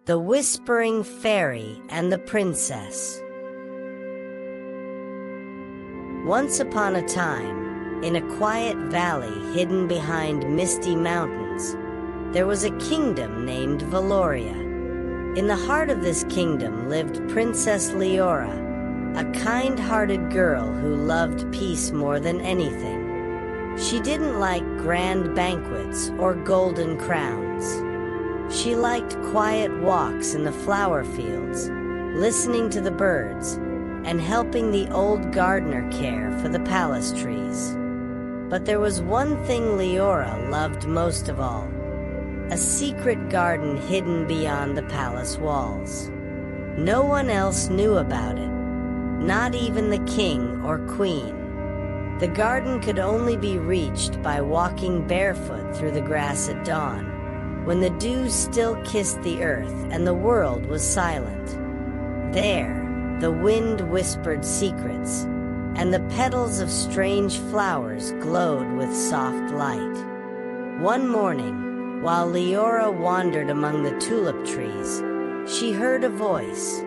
The Whispering Fairy and the Princess. Once upon a time, in a quiet valley hidden behind misty mountains, there was a kingdom named Valoria. In the heart of this kingdom lived Princess Liora, a kind-hearted girl who loved peace more than anything. She didn't like grand banquets or golden crowns. She liked quiet walks in the flower fields, listening to the birds, and helping the old gardener care for the palace trees. But there was one thing Liora loved most of all: a secret garden hidden beyond the palace walls. No one else knew about it, not even the king or queen. The garden could only be reached by walking barefoot through the grass at dawn, when the dew still kissed the earth and the world was silent. There, the wind whispered secrets, and the petals of strange flowers glowed with soft light. One morning, while Liora wandered among the tulip trees, she heard a voice,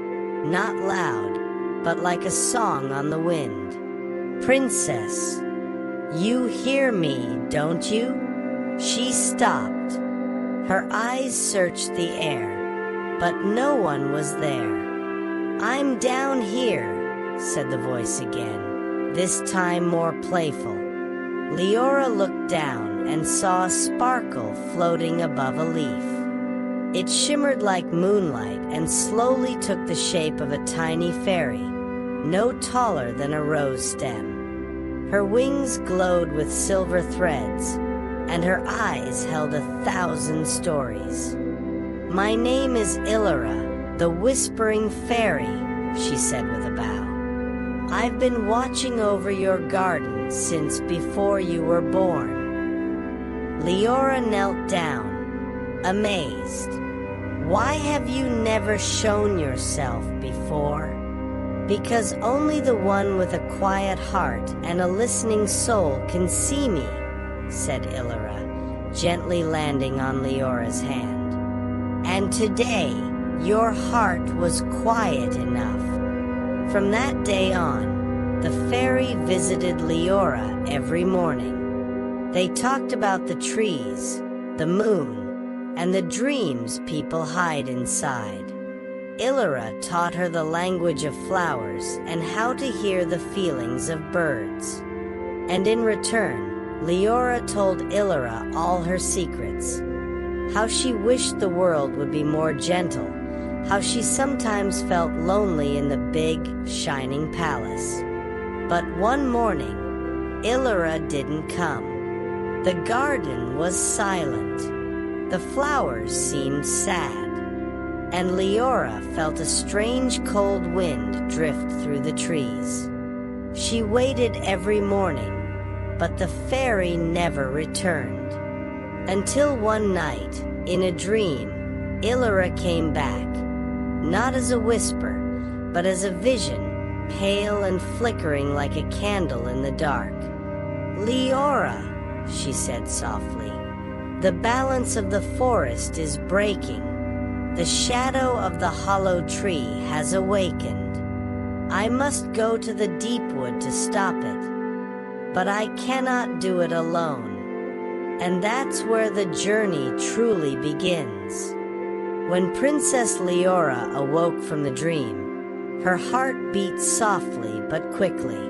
not loud, but like a song on the wind. "Princess, you hear me, don't you?" She stopped. Her eyes searched the air, but no one was there. "I'm down here," said the voice again, this time more playful. Liora looked down and saw a sparkle floating above a leaf. It shimmered like moonlight and slowly took the shape of a tiny fairy, no taller than a rose stem. Her wings glowed with silver threads, and her eyes held 1,000 stories. "My name is Ilyra, the Whispering Fairy," she said with a bow. "I've been watching over your garden since before you were born." Liora knelt down, amazed. "Why have you never shown yourself before?" "Because only the one with a quiet heart and a listening soul can see me," said Ilyra, gently landing on Liora's hand. "And today, your heart was quiet enough." From that day on, the fairy visited Liora every morning. They talked about the trees, the moon, and the dreams people hide inside. Ilyra taught her the language of flowers and how to hear the feelings of birds. And in return, Liora told Ilyra all her secrets. How she wished the world would be more gentle, how she sometimes felt lonely in the big, shining palace. But one morning, Ilyra didn't come. The garden was silent. The flowers seemed sad. And Liora felt a strange cold wind drift through the trees. She waited every morning, but the fairy never returned. Until one night, in a dream, Ilyra came back, not as a whisper, but as a vision, pale and flickering like a candle in the dark. "Liora," she said softly, "the balance of the forest is breaking. The shadow of the hollow tree has awakened. I must go to the Deepwood to stop it. But I cannot do it alone. And that's where the journey truly begins." When Princess Liora awoke from the dream, her heart beat softly but quickly.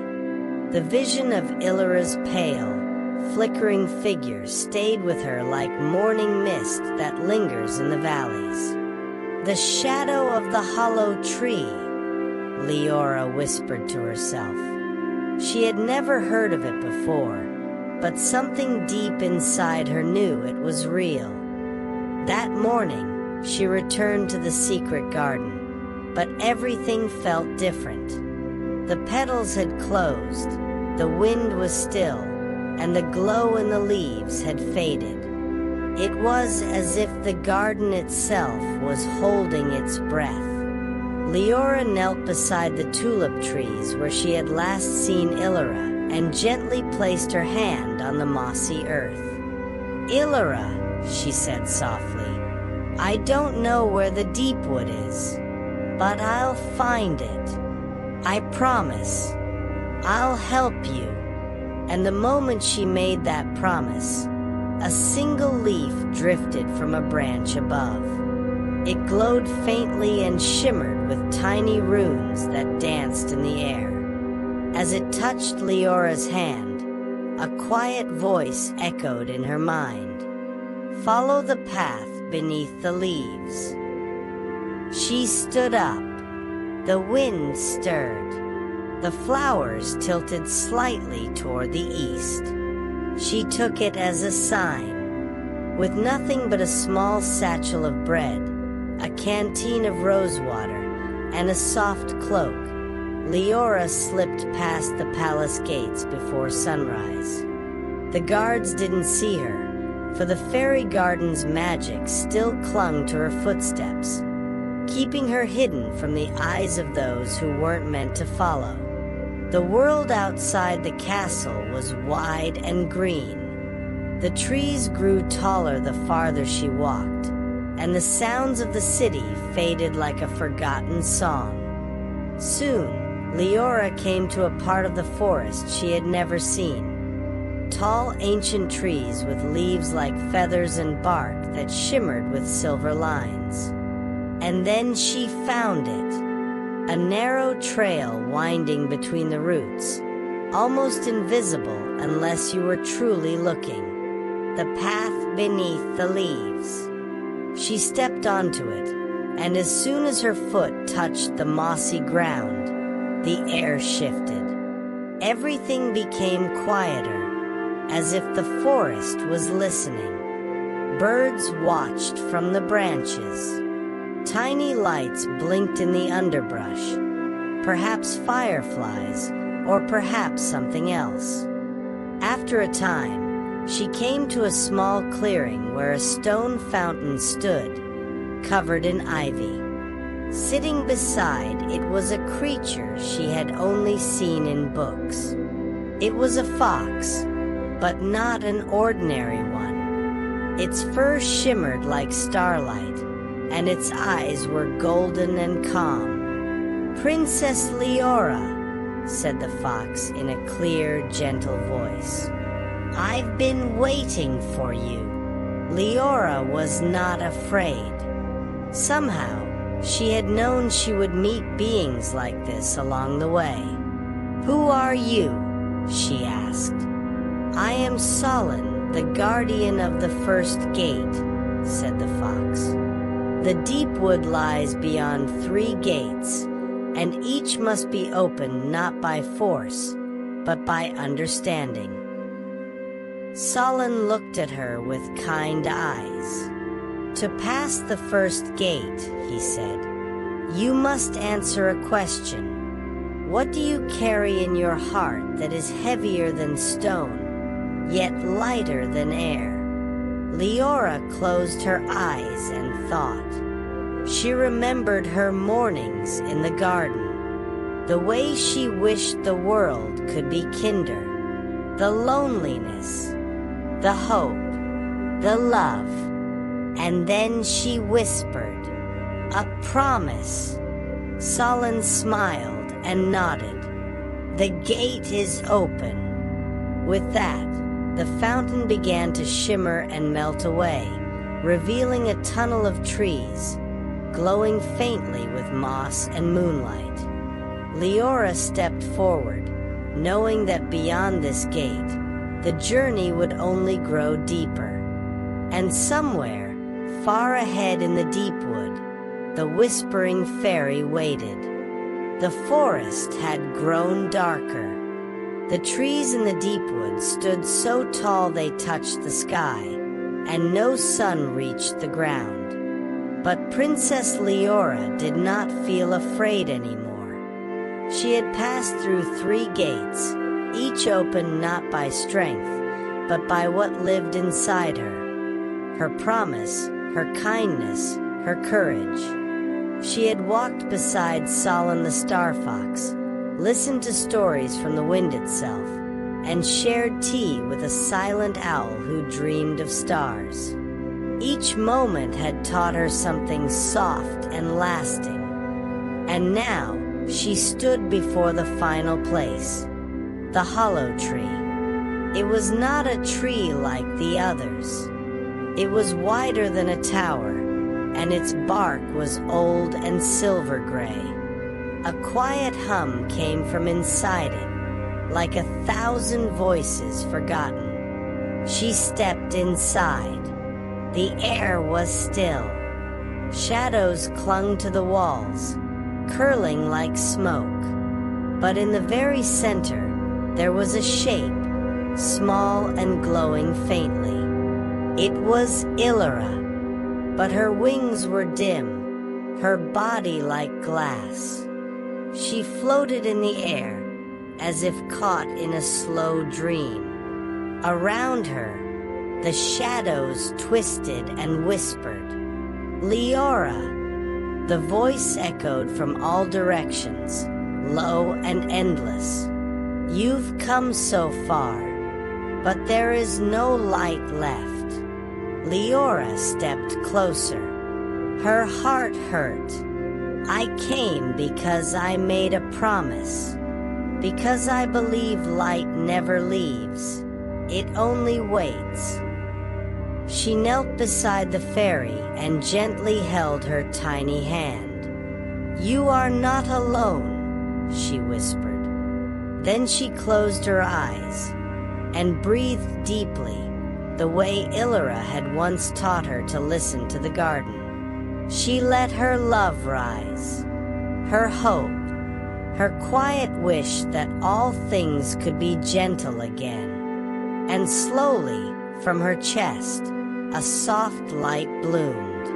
The vision of Ilyra's pale, flickering figure stayed with her like morning mist that lingers in the valleys. "The shadow of the hollow tree," Liora whispered to herself. She had never heard of it before, but something deep inside her knew it was real. That morning, she returned to the secret garden, but everything felt different. The petals had closed, the wind was still, and the glow in the leaves had faded. It was as if the garden itself was holding its breath. Liora knelt beside the tulip trees where she had last seen Ilyra and gently placed her hand on the mossy earth. "Ilyra," she said softly, I don't know where the Deepwood is, but I'll find it. I promise. I'll help you." And the moment she made that promise, a single leaf drifted from a branch above. It glowed faintly and shimmered with tiny runes that danced in the air. As it touched Liora's hand, a quiet voice echoed in her mind. "Follow the path beneath the leaves." She stood up. The wind stirred. The flowers tilted slightly toward the east. She took it as a sign. With nothing but a small satchel of bread, a canteen of rosewater, and a soft cloak, Liora slipped past the palace gates before sunrise. The guards didn't see her, for the fairy garden's magic still clung to her footsteps, keeping her hidden from the eyes of those who weren't meant to follow. The world outside the castle was wide and green. The trees grew taller the farther she walked, and the sounds of the city faded like a forgotten song. Soon, Liora came to a part of the forest she had never seen. Tall, ancient trees with leaves like feathers and bark that shimmered with silver lines. And then she found it. A narrow trail winding between the roots, almost invisible unless you were truly looking. The path beneath the leaves. She stepped onto it, and as soon as her foot touched the mossy ground, the air shifted. Everything became quieter, as if the forest was listening. Birds watched from the branches. Tiny lights blinked in the underbrush, perhaps fireflies, or perhaps something else. After a time, she came to a small clearing where a stone fountain stood, covered in ivy. Sitting beside it was a creature she had only seen in books. It was a fox, but not an ordinary one. Its fur shimmered like starlight, and its eyes were golden and calm. "Princess Liora," said the fox in a clear, gentle voice. "I've been waiting for you." Liora was not afraid. Somehow, she had known she would meet beings like this along the way. "Who are you?" she asked. "I am Solin, the guardian of the first gate," said the fox. "The Deepwood lies beyond 3 gates, and each must be opened not by force, but by understanding." Solin looked at her with kind eyes. "To pass the first gate," he said, "you must answer a question. What do you carry in your heart that is heavier than stone, yet lighter than air?" Liora closed her eyes and thought. She remembered her mornings in the garden, the way she wished the world could be kinder, the loneliness, the hope, the love. And then she whispered, "A promise." Solin smiled and nodded. "The gate is open." With that, the fountain began to shimmer and melt away, revealing a tunnel of trees, glowing faintly with moss and moonlight. Liora stepped forward, knowing that beyond this gate, the journey would only grow deeper. And somewhere, far ahead in the Deepwood, the whispering fairy waited. The forest had grown darker. The trees in the Deepwood stood so tall they touched the sky, and no sun reached the ground. But Princess Liora did not feel afraid anymore. She had passed through 3 gates, each opened not by strength, but by what lived inside her. Her promise, her kindness, her courage. She had walked beside Solin the Star Fox, listened to stories from the wind itself, and shared tea with a silent owl who dreamed of stars. Each moment had taught her something soft and lasting. And now, she stood before the final place, the hollow tree. It was not a tree like the others. It was wider than a tower, and its bark was old and silver gray. A quiet hum came from inside it, like 1,000 voices forgotten. She stepped inside. The air was still. Shadows clung to the walls, curling like smoke. But in the very center, there was a shape, small and glowing faintly. It was Ilyra, but her wings were dim, her body like glass. She floated in the air, as if caught in a slow dream. Around her, the shadows twisted and whispered. "Liora!" The voice echoed from all directions, low and endless. "You've come so far, but there is no light left." Liora stepped closer. Her heart hurt. "I came because I made a promise. Because I believe light never leaves. It only waits." She knelt beside the fairy and gently held her tiny hand. "You are not alone," she whispered. Then she closed her eyes and breathed deeply, the way Ilyra had once taught her to listen to the garden. She let her love rise, her hope, her quiet wish that all things could be gentle again. And slowly, from her chest, a soft light bloomed.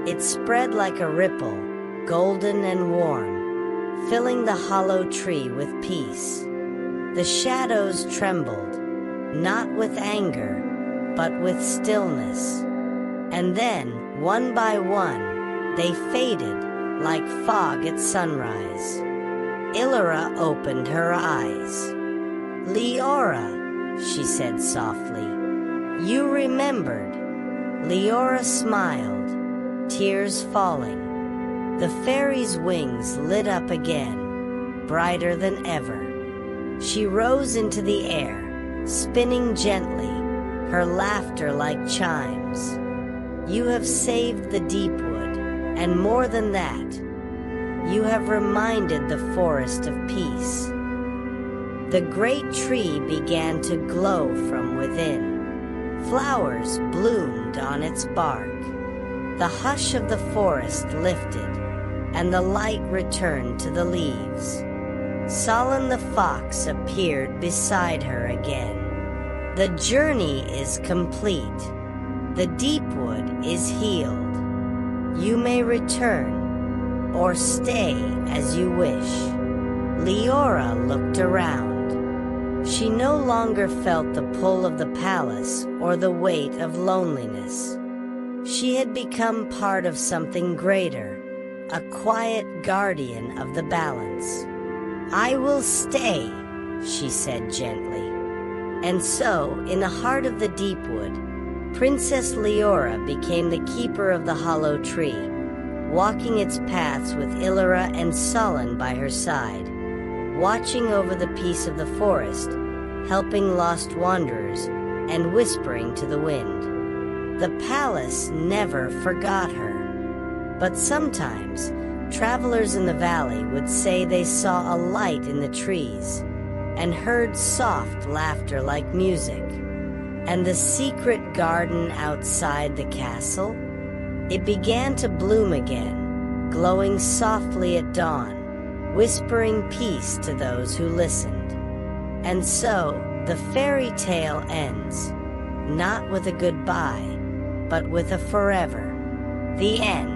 It spread like a ripple, golden and warm, filling the hollow tree with peace. The shadows trembled, not with anger, but with stillness. And then, one by one, they faded, like fog at sunrise. Ilyra opened her eyes. "Liora," she said softly. "You remembered." Liora smiled, tears falling. The fairy's wings lit up again, brighter than ever. She rose into the air, spinning gently, her laughter like chimes. "You have saved the Deepwood, and more than that, you have reminded the forest of peace." The great tree began to glow from within. Flowers bloomed on its bark. The hush of the forest lifted, and the light returned to the leaves. Solin the fox appeared beside her again. "The journey is complete. The Deepwood is healed. You may return, or stay as you wish." Liora looked around. She no longer felt the pull of the palace or the weight of loneliness. She had become part of something greater, a quiet guardian of the balance. "I will stay," she said gently. And so, in the heart of the Deepwood, Princess Liora became the keeper of the hollow tree, walking its paths with Ilyra and Solin by her side, watching over the peace of the forest, helping lost wanderers, and whispering to the wind. The palace never forgot her. But sometimes, travelers in the valley would say they saw a light in the trees, and heard soft laughter like music. And the secret garden outside the castle? It began to bloom again, glowing softly at dawn, whispering peace to those who listened. And so, the fairy tale ends, not with a goodbye, but with a forever. The end.